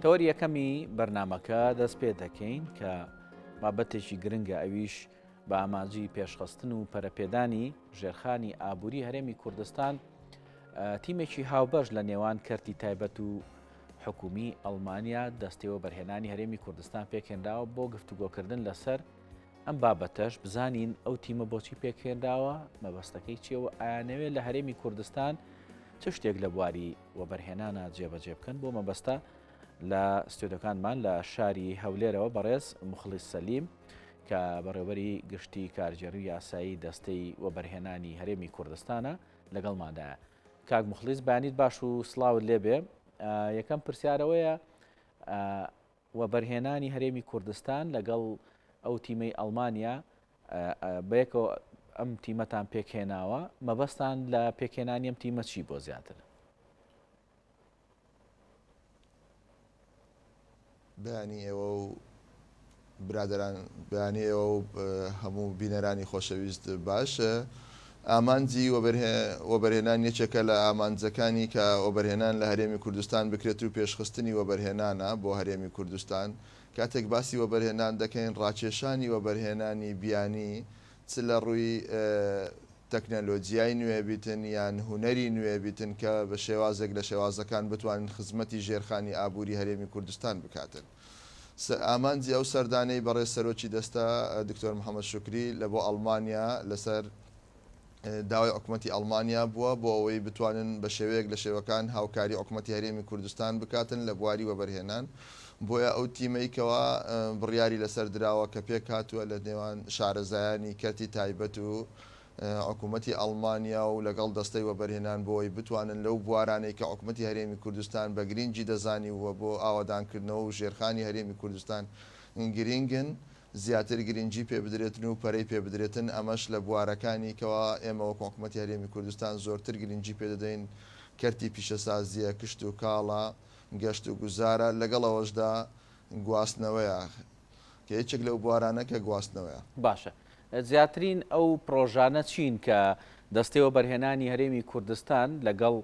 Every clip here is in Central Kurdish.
تەوەری یەکەمی بەرنامەکە دەست پێ دەکەین کە بابەتێکی گرنگە ئەویش بە ئاماجی پێشخستن و پەرەپێدانی ژێرخانی ئابووری هەرێمی کوردستان تیمێکی هاوبەش لە نێوان کەرتی تایبەت و حکومی ئەڵمانیا دەستێوە بەرهێنانی هەرێمی کوردستان پێکهێنراوە بۆ گفتوگۆکردن لەسەر ئەم بابەتەش بزانین ئەو تیمە بۆچی پێکهێنراوە مەبەستەکەی چیەوە ئایانەوێت لە هەرێمی کوردستان چ شتێک لە بواری وەبەرهێنانە جێبەجێ بکەن بۆ مەبەستە لە ستودیۆکانمان لە شاری هەولێرەوە بەڕێز مخلیس سەلیم کە بەڕێوەبەری گشتی کارژێڕی یاسایی دەستەی وەبەرهێنانی هەرێمی کوردستانە لەگەڵمادایە. کاک مخلیس بانیت باش و سڵاوت لێبێ. یەکەم پرسیارەوەیە وەبەرهێنانی هەرێمی کوردستان لەگەڵ ئەو تیمەی ئەڵمانیا بەیەکەوە ئەم تیمەتان پێکهێناوە، مەبەستان لە پێکهێنانی ئەم تیمە چی بۆ زیاتر؟ بەیانی ئێوە و برادران بەیانی ئێوە و هەموو بینەرانی خۆشەویست باشە. ئامانجی وەبەرهێنان یەکێکە لە ئامانجەکانی کە وەبەرهێنان لە هەرێمی کوردستان بکرێت و پێشخستنی وەبەرهێنانە بۆ هەرێمی کوردستان. کاتێک باسی وەبەرهێنان دەکەین ڕاکێشانی وەبەرهێنانی بیانی چ لە ڕووی تەکنەلۆجیای نوێ بیتن یان هوەری نوێ بیتن کە بە شێوازێک لە شێوازەکان بتوانن خزمەتی ژێرخانی ئابووری هەرێمی کوردستان بکاتن. ئامانجی ئەو سەردانەی بەڕێز سەرۆکی دەستا دکتۆر محەممەد شوکری لە بۆ ئەڵمانیا لەسەر داوای حکوومەتی ئەڵمانیا بووە بۆ ئەوەی بتوانن بە شێوەیەک لە شێوەکان هاوکاری حکوومەتی هەرێمی کوردستان بکاتن لە بواری وەبەرهێنان. بۆیە ئەو تیمەیکەوە بڕیاری لەسەر دراوە کە پێک هاتووە لە نێوان شارەزایانی کەرتی تایبەت و حکوومەتی ئەڵمانیا و لەگەڵ دەستەی وەبەرهێنان بۆی بتوانن لەو بوارانەی کە حکوومەتی هەرێمی کوردستان بە گرنگی دەزانی وە بۆ ئاوادانکردنەوە و ژێرخانی هەرێمی کوردستان گرنگن زیاتر گرنگی پێ بدرێتن و پەرەی پێ بدرێتن. ئەمەش لە بوارەکانی کەەوە ئێمە وەک حکوومەتی هەرێمی کوردستان زۆرتر گرنگی پێ دەدەین کەرتی پیشەسازیە کشت و کاڵە گەشت و گوزارە لەگەڵەوەشدا گواستنەوەیە کە هیچێک لەو بوارانە کە گواستنەوەیە. باشە زیاترین ئەو پرۆژانە چین کە دەستەوە بەرهێنانی هەرێمی کوردستان لەگەڵ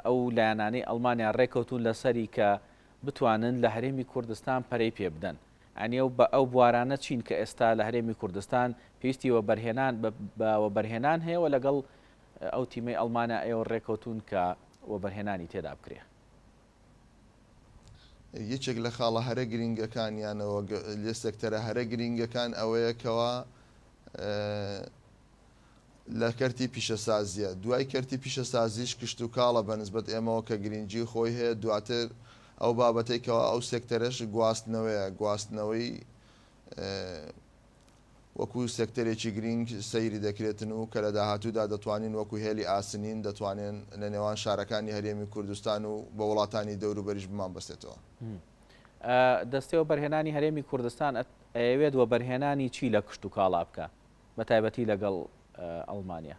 ئەو لایەنانەی ئەڵمانیا ڕێکەوتون لەسەری کە بتوانن لە هەرێمی کوردستان پەرەی پێ بدەن. ئەنیێ بە ئەو بوارانە چین کە ئێستا لە هەرێمی کوردستان پێویستی وەبەرهێنان هەیە و لەگەڵ ئەو تیمەی ئەڵمانیا ئێوە ڕێکەوتون کە وەبەرهێنانی تێدا بکرێ. یەکێک لە خاڵە هەرە گرنگەکانیانەوە لێ سێکتەرە هەرە گرنگەکان ئەوەیەکەوە لە کەرتی پیشەسازیە. دوای کەرتی پیشەسازیش کشت و کاڵە بەنسبەت ئێمەوە کە گرنگی خۆی هەیە. دواتر ئەو بابەتێکەوە ئەو سێکتەرەش گواستنەوەیە گواستنەوەی وەکو سێکتەرێکی گرنگ سەیری دەکرێتن و کە لە داهاتوودا دەتوانین وەکو هێلی ئاسنین دەتوانێن لە نێوان شارەکانی هەرێمی کوردستان و بە وڵاتانی دەوروبەریش بمان بەستێتەوە. دەستەوە بەرهێنانی هەرێمی کوردستان ئەوێت وەبەرهێنانی چی لە کشت و کاڵا بکە بە تایبەتی لەگەڵ ئەڵمانیا؟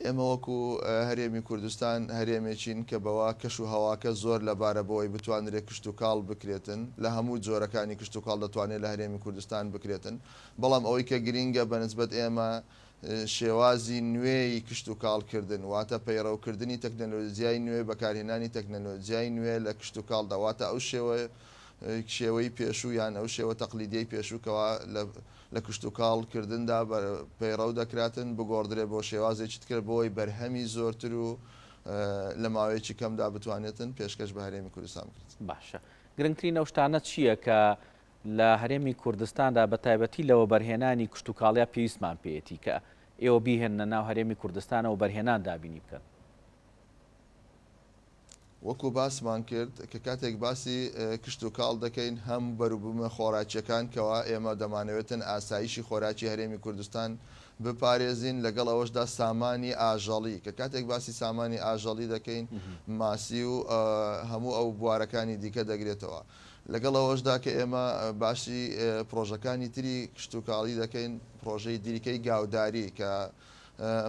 ئێمە وەکو هەرێمی کوردستان هەرێمێکین کە بەوا کەش و هەواکە زۆر لەبارە بەوەی بتوانرێت کشت و کاڵ بکرێتن لە هەموو جۆرەکانی کشت و کاڵ دەتوانێت لە هەرێمی کوردستان بکرێتن. بەڵام ئەوەی کە گرینگە بەنسبەت ئێمە شێوازی نوێی کشت و کاڵکردن واتە پەیڕەوکردنی تەکنەلۆژیای نوێ بەکارهێنانی تەکنەلۆژیای نوێ لە کشت و کاڵ دەواتە ئەو شێوەی پێشوو یان ئەو شێوە تەقلیدیەی پێشووکەوە لە کشت و کاڵکردندا پەیڕەو دەکراتن بگۆڕدرێ بۆ شێوازێکی کرد بۆی بەرهەمی زۆرتر و لە ماوەیەکی کەمدا بتوانێتن پێشکەش بە هەرێمی کوردستان بکرێت. باشە گرنگترین ئەو شتانە چییە کە لە هەرێمی کوردستاندا بە تایبەتی لەوە بەرهێنانی کشت و کاڵیا پێویستمان پێێتی کە ئێوە بیهێنە ناو هەرێمی کوردستانەوە بەرهێنان دابینی بکەن؟ وەکو باسمان کرد کە کاتێک باسی کشت و کاڵ دەکەین هەم بەروبوومە خۆراکیەکان کەوا ئێمە دەمانەوێتن ئاسایشی خۆراکی هەرێمی کوردستان بپارێزین لەگەڵ ئەوەشدا سامانی ئاژەڵی کە کاتێک باسی سامانی ئاژەڵی دەکەین ماسی و هەموو ئەو بوارەکانی دیکە دەگرێتەوە. لەگەڵ ئەوەشدا کە ئێمە باشی پرۆژەکانی تری کشت و کاڵی دەکەین پرۆژەی دیریکەی گاوداری کە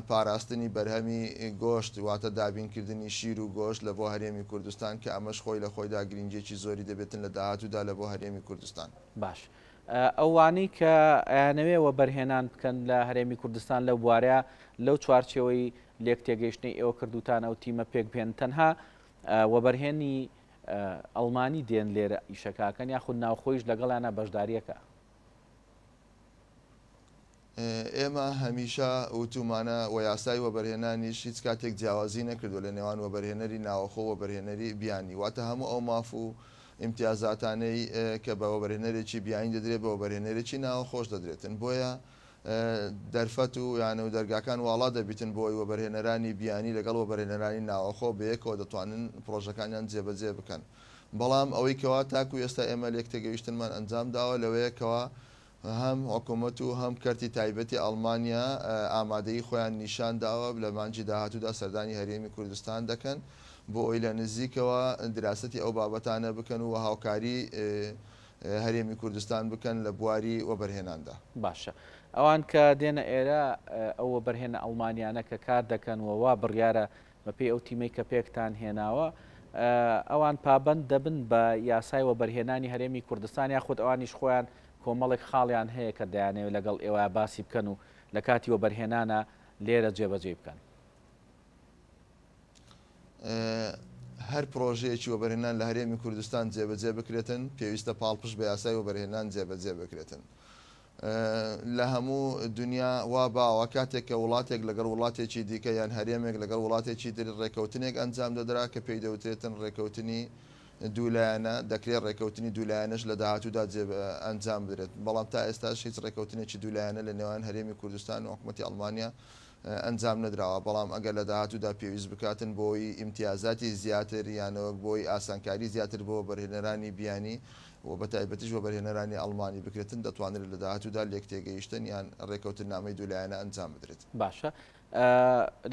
پاراستنی بەرهەمی گۆشت واتە دابینکردنی شیر و گۆشت لە بۆ هەرێمی کوردستان کە ئەمەش خۆی لە خۆیدا گرنگێکی زۆری دەبێتن لە داهاتوودا لە بۆ هەرێمی کوردستان. باش ئەوانەی کە ئەیانەوێەوە بەرهێنان بکەن لە هەرێمی کوردستان لەو بوارەیە لەو چوارچەوەی لێک تێگەیشتنی ئێوە کردوتان ئەو تیمە پێک بێن تەنها وەبەرهێنی ئەڵمانی دێن لێرە ئیشەکەکەن یاخود ناوخۆیش لەگەڵیانە بەشداریەکە. ئێمە هەمیشە وتومانە و یاسای وەبەرهێنانیش هیچ کاتێک جیاوازی نەکردو لە نێوان وەبەرهێنەری ناوەخۆ وەبەرهێنەری بیانی، واتە هەموو ئەو ماف و ئیمتیازاتانەی کە بە وەبەرهێنەرێکی بیانی دەدرێت بە وەبەرهێنەرێکی ناوەخۆش دەدرێتن. بۆیە دەرفەت و یانە و دەرگاکان واڵا دەبیتن بۆی وەبەرهێنەرانی بیانی لەگەڵ وەبەرهێنەرانی ناوەخۆ بەیەکەوە دەتوانن پرۆژەکانیان جێبەجێ بکەن. بەڵام ئەوەی کەوا تاکو ئێستا ئێمە لێک تێگەیشتنمان ئەنجام داوە لەوەیەکەوە هەم حکوومەت و هەم کەرتی تایبەتی ئەڵمانیا ئامادەی خۆیان نیشان داوە لە مانجی داهاتوودا سەردانی هەرێمی کوردستان دەکەن بۆ ئەوی لە نزیکەوە دراسەتی ئەو بابەتانە بکەن و هاوکاری هەرێمی کوردستان بکەن لە بواری وەبەرهێناندا. باشە ئەوان کە دێنە ئێرە ئەو وەبەرهێنە ئەڵمانیانە کە کار دەکەن وەوا بڕیارە بەپێی ئەو تیمەی کە پێکتان هێناوە ئەوان پابند دەبن بە یاسای وەبەرهێنانی هەرێمی کوردستان یاخود ئەوانیش خۆیان کۆمەڵێک خاڵیان هەیە کە دەیانەوێت لەگەڵ ئێوە باسی بکەن و لە کاتی وەبەرهێنانە لێرە جێبەجێ بکەن. هەر پرۆژەیەکی وەبەرهێنان لە هەرێمی کوردستان جێبەجێ بکرێتن پێویستە پاڵپشت بە یاسای وەبەرهێنان جێبەجێ بکرێتن. لە هەموو دنیا وا باوە کاتێک کە وڵاتێک لەگەڵ وڵاتێکی دیکە یان هەرێمێک لەگەڵ وڵاتێکی تر ڕێکەوتنێک ئەنجام دەدرا کە پێی دەوترێتن ڕێکەوتنی دوولایەنە دەکرێت ڕێکەوتنی دوولایەنەش لە داهاتوودا ئەنجام بدرێت. بەڵام تا ئێستاش هیچ ڕێکەوتنێکی دوولایەنە لە نێوان هەرێمی کوردستان و حکوومەتی ئەڵمانیا ئەنجام نەدراوە. بەڵام ئەگەر لە داهاتوودا پێویست بکاتن بۆی ئیمتیازاتی زیاتر یانەوە بۆی ئاسانکاری زیاتر بۆ بەرهێنەرانی بیانی و بە تایبەتیش وەبەرهێنەرانی ئەڵمانی بکرێتن دەتوانێت لە داهاتوودا لێک تێگەیشتن یان ڕێکەوتن نامەی دوولایەنە ئەنجام بدرێت. باشە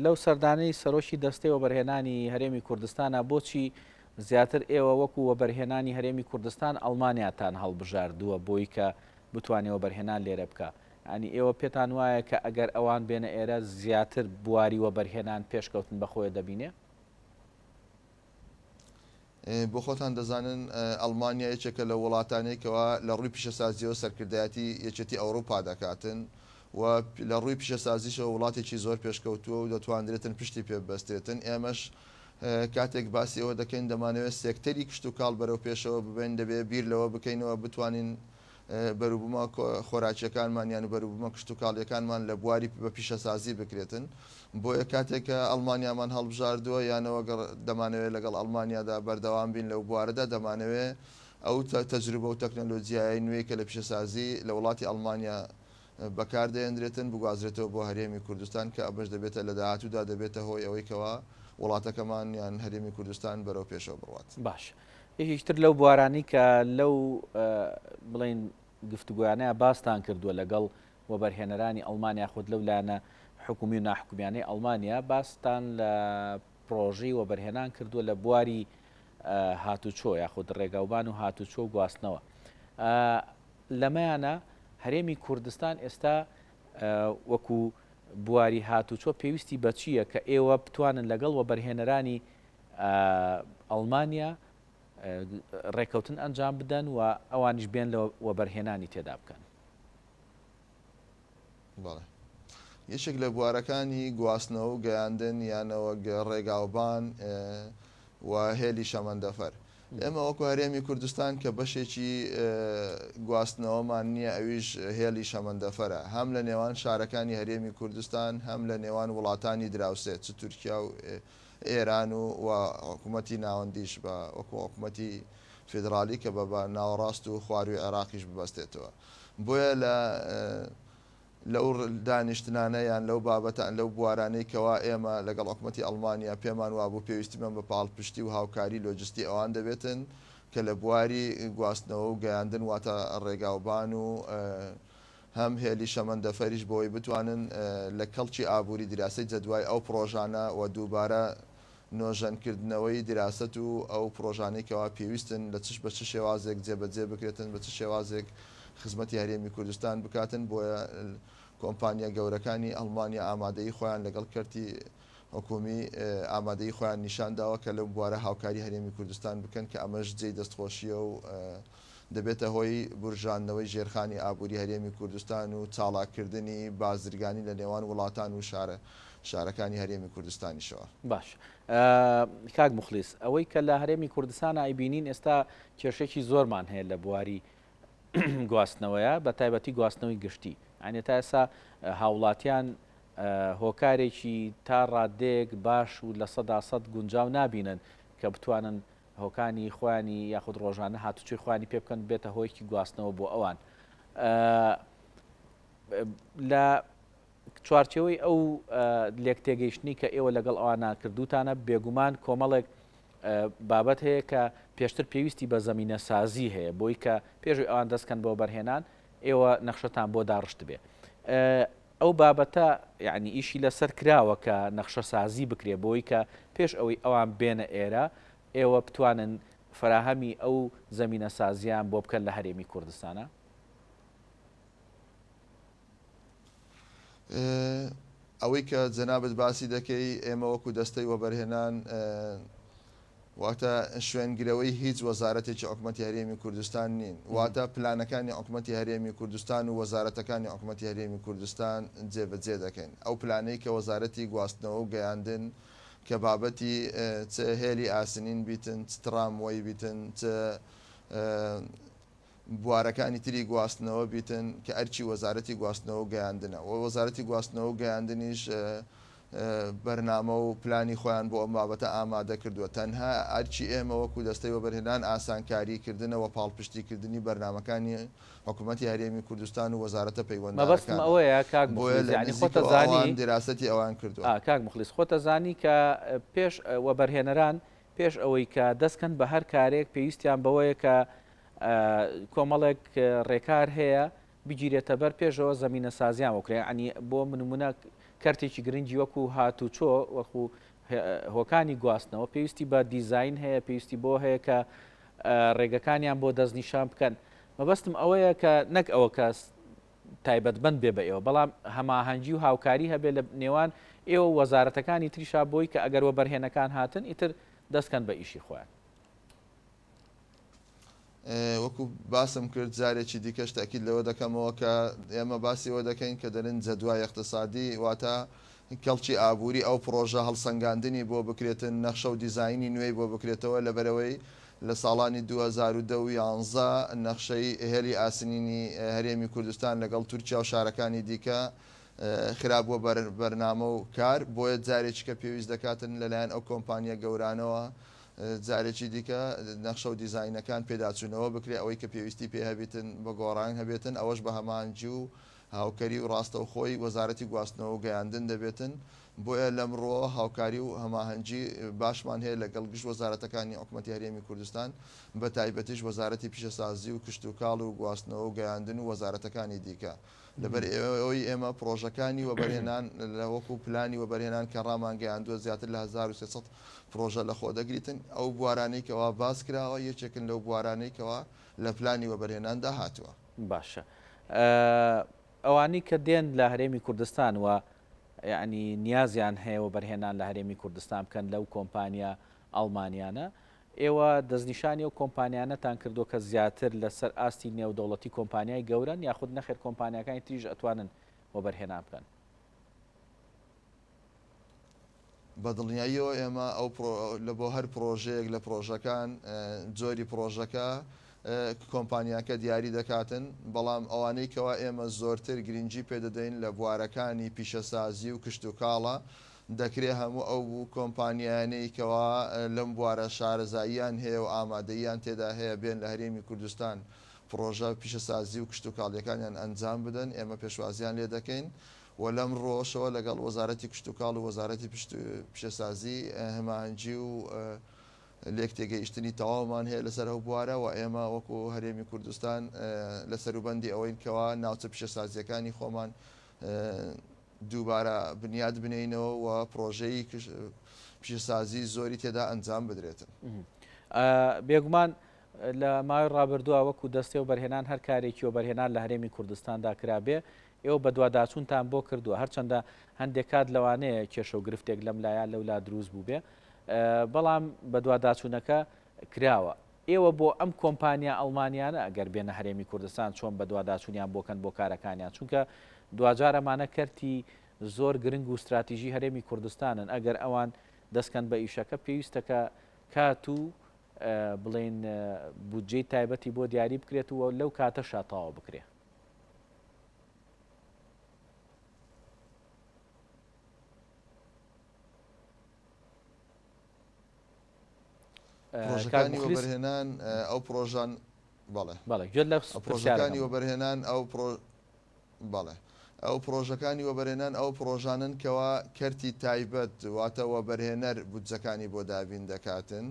لەو سەردانەی سەرۆشی دەستەی وەبەرهێنانی هەرێمی کوردستانە بۆچی زیاتر ئێوە وەکو وەبەرهێنانی هەرێمی کوردستان ئەڵمانیاتان هەڵبژاردووە بۆی کە بتوانێت وەبەرهێنان لێرە بکە؟ ئەنی ئێوە پێتان وایە کە ئەگەر ئەوان بێنە ئێرە زیاتر بواری وەبەرهێنان پێشکەوتن بەخۆیە دەبینێ؟ بۆ خۆتان دەزانن ئەڵمانیا یەکێکە لە وڵاتانێکەوە لە ڕووی پیشەسازیەوە سەرکردایەتی یەکێتی ئەوروپا دەکاتن و لە ڕووی پیشەسازیشەوە وڵاتێکی زۆر پێشکەوتووە و دەتوانرێتن پشتی پێ بەستێتن. ئێمەش کاتێک باسی ئەوە دەکەین دەمانەوێت سێکتەری کشت و کاڵ بەرەو پێشەوە ببین دەبێت بیر لەوە بکەینەوە بتوانین بەروبوومە خۆراکیەکانمان یان بەروبوومە کشت و کاڵیەکانمان لە بواری بە پیشەسازی بکرێتن. بۆیە کاتێککە ئەڵمانیامان هەڵبژاردووە یانەوە دەمانەوێت لەگەڵ ئەڵمانیادا بەردەوام بین لەو بوارەدا دەمانەوێت ئەو تەجروبە و تەکنۆلۆجیایی نوێی کە لە پیشەسازی لە وڵاتی ئەڵمانیا بەکاردەهێنرێتن بگوازرێتەوە بۆ هەرێمی کوردستان کە ئەمەش دەبێتە لە داهاتوودا دەبێتە هۆی ئەوەیکەوە وڵاتەکەمان یان هەرێمی کوردستان بەرەو پێشەوە بڕوات. باش یەکیشتر لەو بوارانی کە لەو بڵین گفتوگویانەیە باستان کردووە لەگەڵ وەبەرهێنەرانی ئەڵمانیا خۆت لەو لایەنە حکومی و ناحکومیانەی ئەڵمانیا باستان لە پرۆژەی وەبەرهێنان کردووە لە بواری هاتوچۆ یاخود ڕێگاوبان و هاتوچۆ و گواستنەوە. لەمەیانە هەرێمی کوردستان ئێستا وەکو بواری هاتوچۆ پێویستی بەچیە کە ئێوە بتوانن لەگەڵ وەبەرهێنەرانی ئەڵمانیا ڕێکەوتن ئەنجام بدەن و ئەوانیش بێن لە وەبەرهێنانی تێدا بکەن؟ یەکێک لە بوارەکانی گواستنەوە و گەیاندن یانەوە ڕێگاوبان و هێلی شەمەندەفەر. ئێمە وەکو هەرێمی کوردستان کە بەشێکی گواستنەوەمان نییە ئەویش هێلی شەمەندەفەرە هەم لە نێوان شارەکانی هەرێمی کوردستان هەم لە نێوان وڵاتانی دراوسێت چ تورکیا و ئێران و حکوومەتی ناوەندیش بە وەکو حکوومەتی فێدراالی کە بە ناوەڕاست و خواروی عێراقیش ببەستێتەوە. بۆیە لەو دانیشتنانە یان لەو بابەتان لەو بوارانەی کەوا ئێمە لەگەڵ حکوومەتی ئەڵمانیا پێمان وابوو پێویستیمان بە پاڵپشتی و هاوکاری لۆجستی ئەوان دەبێتن کە لە بواری گواستنەوە و گەیاندن واتە ڕێگاوبان و هەم هێلی شەمەندەفەریش بۆی بتوانن لە کەڵکی ئابووری دیراسی جەدوای ئەو پرۆژانە و دووبارە نۆژەنکردنەوەی دیراست و ئەو پرۆژانەی کەوا پێویستن لە چش بە چ شێوازێک جێبەجێ بکرێتن بە چ شێوازێک خزمەتی هەرێمی کوردستان بکاتن. بۆیە کۆمپانیا گەورەکانی ئەڵمانیا ئامادەی خۆیان لەگەڵ کەرتی حکومی ئامادەی خۆیان نیشانداوە کە لەو بوارە هاوکاری هەرێمی کوردستان بکەن کە ئەمەش جێی دەستخۆشیە و دەبێتە هۆی بورژاندنەوەی ژێرخانی ئابووری هەرێمی کوردستان و چاڵاکردنی بازرگانی لە نێوان وڵاتان و شارەکانی هەرێمی کوردستانیشەوە. باش کاک مخلیس ئەوەی کە لە هەرێمی کوردستان ئایبینین ئێستا کێشێکی زۆرمان هەیە لە بواری گواستنەوەیە بە تایبەتی گواستنەوەی گشتی ئەنێ تا ئێستا هاوڵاتیان هۆکارێکی تا ڕادێک باش و لە 100% گونجاو نابینن کە بتوانن هۆکانی خۆیانی یاخود ڕۆژانە هاتوچی خۆیانی پێ بکەن بێتە هۆیکی گواستنەوە بۆ ئەوان لە چوارچەوەی ئەو لێک تێگەیشتنی کە ئێوە لەگەڵ ئەوانە کردوتانە بێگومان کۆمەڵێک بابەت هەیە کە پێشتر پێویستی بە زەمینە سازی هەیە بۆی کە پێشوی ئەوان دەستکەن بۆ بەرهێنان ئێوە نەخشەتان بۆ داڕشت بێ ئەو بابەتە یعنی ئیشی لەسەر کراوە کە نەخشە سازی بکرێ بۆی کە پێش ئەوەی ئەوان بێنە ئێرە ئێوە بتوانن فراهەمی ئەو زەمینە سازیان بۆ بکەن لە هەرێمی کوردستانە ئەوەی کە جەنابەت باسی دەکەی ئێمە وەکو دەستەی وەبەرهێنان واتە شوێنگرەوەی هیچ وەزارەتێکی حکوومەتی هەرێمی کوردستان نین واتە پلانەکانی حکوومەتی هەرێمی کوردستان و وەزارەتەکانی حکوومەتی هەرێمی کوردستان جێبەجێ دەکەین ئەو پلانەی کە وەزارەتی گواستنەوە و گەیاندن کە بابەتی چ هێلی ئاسنین بیتن چ تراموەی بیتن چ بوارەکانی تری گواستنەوە بیتن کە ئەرچی وەزارەتی گواستنەوە گەیاندنە و وەزارەتی گواستنەوە گەیاندنیش بەرنامە و پلانی خۆیان بۆ ئەم بابەتە ئامادە کردووە تەنها ئەرچی ئێمە وەکو دەستەی وەبەرهێنان ئاسانکاریکردنەوە پاڵپشتیکردنی بەرنامەکانی حکوومەتی هەرێمی کوردستان و وەزارەتە پەیوەندیەکان ئەوەیە کاک خۆتەزانی دراستەتی ئەوان کردووە کاک مخلیس خۆتەزانی کە پێش وەبەرهێنەران پێش ئەوەی کە دەستکەن بە هەر کارێک پێویستیان بەوەیە کە کۆمەڵێک ڕێکار هەیە بگیرێتە بەر پێشەوە زەمینە سازیان وکرێ ئەنی بۆ منمونە کارتێکی گرنگی وەکو هاتوچۆ وەکو هۆکانی گواستنەوە پێویستی بە دیزین هەیە پێویستی بۆ هەیە کە ڕێگەکانیان بۆ دەستنیشان بکەن مەبەستم ئەوەیە کە نەک ئەوە کەس تایبەتبند بێ بە ئێوە بەڵام هەماهەنگی و هاوکاری هەبێت لە نێوان ئێوە وەزارەتەکانی تریشا بۆی کە ئەگەر وەبەرهێنەکان هاتن ئیتر دەستکەن بە ئیشی خۆیان وەکو باسم کرد جارێکی دیکەش تاکید لەوە دەکەمەوە کە ئێمە باسیەوە دەکەین کە دەرن جەدوای اقتصادی واتە کەڵکی ئابووری ئەو پرۆژە هەڵسەنگاندنی بۆ بکرێتن نەخشە و دیزایانی نوێی بۆ بکرێتەوە لەبەرەوەی لە ساڵانی 2011 نەخشەی هێلی ئاسنینی هەرێمی کوردستان لەگەڵ تورکیا و شارەکانی دیکە خراپبووە بەرنامە و کار بۆیە جارێکی کە پێویست دەکاتن لەلایەن ئەو کۆمپانیە گەورانەوە جارێکی دیکە نەخشە و دیزینەکان پێداچوونەوە بکرێت ئەوەی کە پێویستی پێ هەبێتن بە گۆڕان هەبێتن ئەوەش بە هەمانجی و هاوکەری و ڕاستە و خۆی وەزارەتی گواستنەوە و گەیاندن دەبێتن بۆیە لەمڕۆ هاوکاری و هەماهەنگی باشمان هەیە لەگەڵ گشت وەزارەتەکانی حکوومەتی هەرێمی کوردستان بە تایبەتیش وەزارەتی پیشەسازی و کشت و کاڵ و گواستنەوە و گەیاندن و وەزارەتەکانی دیکە لەبەر ئەوەی ئێمە پرۆژەکانی وەبەرهێنان لە وەکو پلانی وەبەرهێنان کە ڕامان گەیاندووە زیاتر لە 1300 پرۆژە لە خۆ دەگریتن ئەو بوارانەی کەوا باس کراوە یەکێکن لەو بوارانەی کەوا لە پلانی وەبەرهێناندا هاتووە باشە ئەوانی کە دێن لە هەرێمی کوردستان و یعنی نیازیان هەیە و بەرهێنان لە هەرێمی کوردستان بکەن لەو کۆمپانیا ئەڵمانیانە ئێوە دەستنیشانی و کۆمپانیانەتان کردو کە زیاتر لەسەر ئاستی نێودەوڵەتی کۆمپانیای گەورن یاخود نەخێر کۆمپانیەکانی تریژ ئەتوانن بۆ بەرهێنان بکەن بەدڵنیاییەوە ئێمە ئەو لە بۆ هەر پرۆژەیەک لە پرۆژەکان جۆری پرۆژەکە کۆمپانیاکە دیاری دەکاتن بەڵام ئەوانەی کەوا ئێمە زۆرتر گرنگی پێدەدەین لە بوارەکانی پیشەسازی و کشت و کاڵە دەکرێت هەموو ئەو کۆمپانیانەی کەوا لەم بوارە شارەزاییان هەیە و ئامادەیان تێدا هەیە بێن لە هەرێمی کوردستان پرۆژە پیشەسازی و کشت و کاڵیەکانیان ئەنجام بدەن ئێمە پێشوازیان لێ دەکەین و لەم ڕۆژەوە لەگەڵ وەزارەتی کشت و کاڵ و وەزارەتی پیشەسازی هەماهەنگی و لێک تێگەیشتنی تەواومان هەیە لەسەر ئەو بوارە و ئێمە وەکو هەرێمی کوردستان لە سەروبەندی ئەوەی کەوا ناوچە پیشەسازیەکانی خۆمان دووبارە بنیاد بنینەوە و پرۆژەی پیشەسازی زۆری تێدا ئەنجام بدرێتن بێگومان لە ماوەی ڕابردووە وەکو دەستی و بەرهێنان هەر کارێکی و بەرهێنان لە هەرێمی کوردستاندا کرابێ ئێوە بە دوواداچوونتان بۆ کردووە هەرچەندە هەندێک کات لەوانەیە کێشە و گرفتێک لەم لایەن لەولا دروست بوو بێ بەڵام بە دوواداچوونەکە کراوە ئێوە بۆ ئەم کۆمپانیا ئەڵمانیانە ئەگەر بێنە هەرێمی کوردستان چۆن بە دوواداچوونیان بۆکەن بۆ کارەکانیان چونکە دوجارەمانە کەرتی زۆر گرنگ و استراتیژی هەرێمی کوردستانن ئەگەر ئەوان دەستکەن بە ئیشەکە پێویستەکە کات و بڵێن بودجەی تایبەتی بۆ دیاری بکرێت و لەو کاتە شاتاوە بکرێ. پرۆژەکانی وەبەرهێنان ئەو پرۆژان پرۆژەکانی وەبەرهێنان بەڵێ ئەو پرۆژەکانی وەبەرهێنان ئەو پرۆژانن کەوا کەرتی تایبەت واتە وەبەرهێنەر بودجەکانی بۆ دابین دەکاتن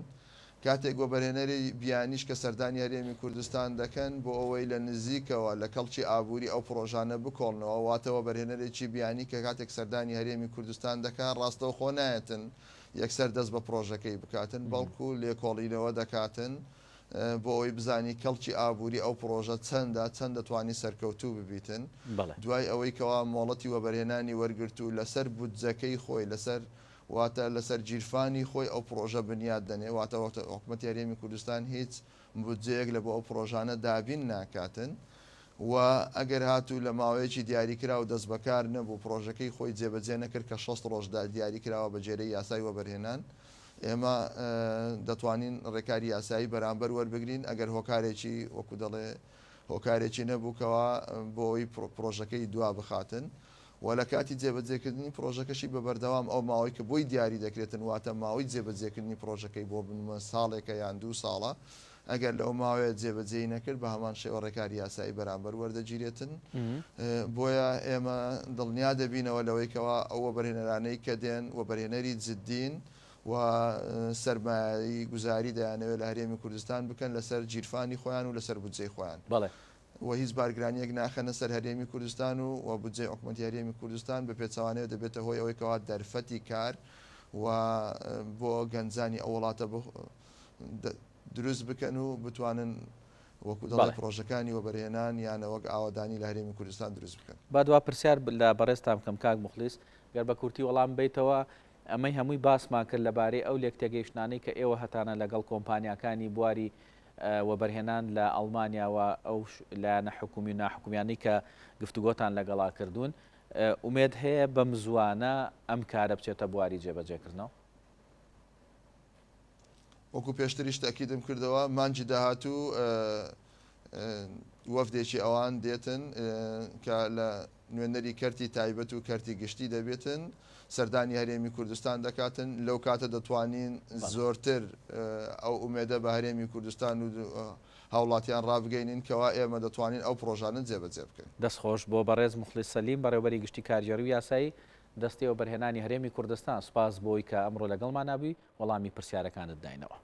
کاتێک وەبەرهێنەری بیانیش کە سەردانی هەرێمی کوردستان دەکەن بۆ ئەوەی لە نزیکەوە لە کەڵکی ئابووری ئەو پرۆژانە بکۆڵنەوە واتە وەبەرهێنەرێکی بیانی کە کاتێک سەردانی هەرێمی کوردستان دەکات ڕاستەوە خۆ نایەتن یەکسەر دەست بە پرۆژەکەی بکاتن بەڵکو لێکۆڵینەوە دەکاتن بۆ ئەوی بزانی کەڵکی ئابووری ئەو پرۆژە چەند دەتوانی سەرکەوتوو ببیتن دوای ئەوەی کەوا مۆڵەتی وەبەرهێنانی وەرگرت و لەسەر بودجەکەی خۆی لەسەر واتە لەسەر گیرفانی خۆی ئەو پرۆژە بنیاد دەنێ واتە حکوومەتی هەرێمی کوردستان هیچ بودجەیەک لە بۆ ئەو پرۆژانە دابین ناکاتن و ئەگەر هاتوو لە ماوەیەکی دیاریکرا و دەست بەکار نەبوو پرۆژەکەی خۆی جێبەجێ نەکرد کە 6 ڕۆژدا دیاریکراوە بە جێرەی یاسای وەبەرهێنان ئێمە دەتوانین ڕێکاری یاسایی بەرامبەر وەربگرین ئەگەر هۆکارێکی وەکو دەڵێ هۆکارێکی نەبووکەوە بۆی پرۆژەکەی دوا بخاتن و لە کاتی جێبەجێکردنی پرۆژەکەشی بە بەردەوام ئەو ماوەی کە بۆی دیاری دەکرێتن واتە ماوەی جێبەجێکردنی پرۆژەکەی بۆ بنمە ساڵێکە یان 2 ساڵە ئەگەر لەو ماوەیە جێبەجێی نەکرد بە هەمان شێوە ڕێکاری یاسایی بەرامبەر وەردەگیرێتن بۆیە ئێمە دڵنیا دەبینەوە لەوەیکەوە ئەو وەبەرهێنەرانەی کە دێن وەبەرهێنەری جددین و سەرمایه‌ی گوزاری دەیانەوێت لە هەرێمی کوردستان بکەن لەسەر گیرفانی خۆیان و لەسەر بودجەی خۆیان و هیچ بارگرانیەک ناخەنە سەر هەرێمی کوردستان و بودجەی حکوومەتی هەرێمی کوردستان بە پێچەوانەیە دەبێتە هۆی ئەوەی کەوا دەرفەتی کار و بۆ گەنجانی ئەو وڵاتە دروست بکەن و بتوانن وەکو دەڵێ پرۆژەکانی وەبەرهێنان یانە وەک ئاوادانی لە هەرێمی کوردستان دروست بکەن. با دوا پرسیار لە بەڕێستان بکەم کاک موخلیس گەر بە کورتی وەڵام بیتەوە ئەمەی هەمووی باسمان کرد لەبارەی ئەو لێک تێگەیشتانەی کە ئێوە هەتانە لەگەڵ کۆمپانیاکانی بواری وەبەرهێنان لە ئەڵمانیاوە ئەو لایەنە حکومی و ناحکومیانی کە گفتوگۆتان لەگەڵا کردوون ئومێد هەیە بەم زوانە ئەم کارە بچێتە بواری جێبەجێکردنەوە؟ وەکو پێشتریش تاکیدم کردەوە مانجی داهاتوو وەفدێکی ئەوان دێتن کە لە نوێنەری کەرتی تایبەت و کەرتی گشتی دەبێتن سەردانی هەرێمی کوردستان دەکاتن لەو کاتە دەتوانین زۆرتر ئەو ئومێدە بە هەرێمی کوردستان و هاوڵاتیان ڕابگەینین کەوا ئێمە دەتوانین ئەو پرۆژانە جێبەجێ بکەین. دەستخۆش بۆ بەڕێز موخلیس سەلیم بەڕێوەبەری گشتی کارژێڕی و یاسایی دەستی وەبەرهێنانی هەرێمی کوردستان سپاس بۆی کە ئەمڕۆ لەگەڵمان نابووی وەڵامی پرسیارەکانت داینەوە.